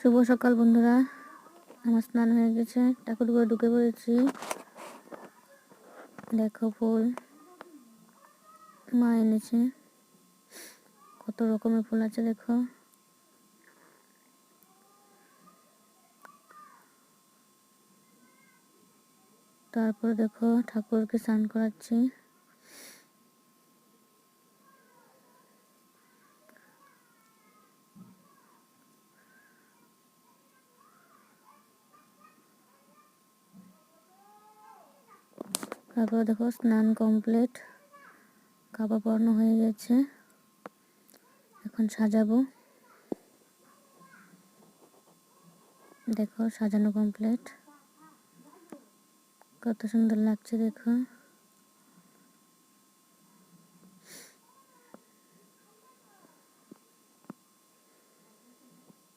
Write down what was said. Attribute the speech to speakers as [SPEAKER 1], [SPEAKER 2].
[SPEAKER 1] শুভ সকাল বন্ধুরা, আমার স্নান হয়ে গেছে, ঠাকুর ঘরে ঢুকে পড়েছি। দেখো ফুল মা এনেছে, কত রকমের ফুল আছে দেখো। তারপরে দেখো ঠাকুরকে স্নান করাচ্ছি। তারপরে দেখো স্নান কমপ্লিট, কাপড় পরানো হয়ে গেছে, এখন সাজাবো। দেখো সাজানো কমপ্লিট, কত সুন্দর লাগছে দেখো।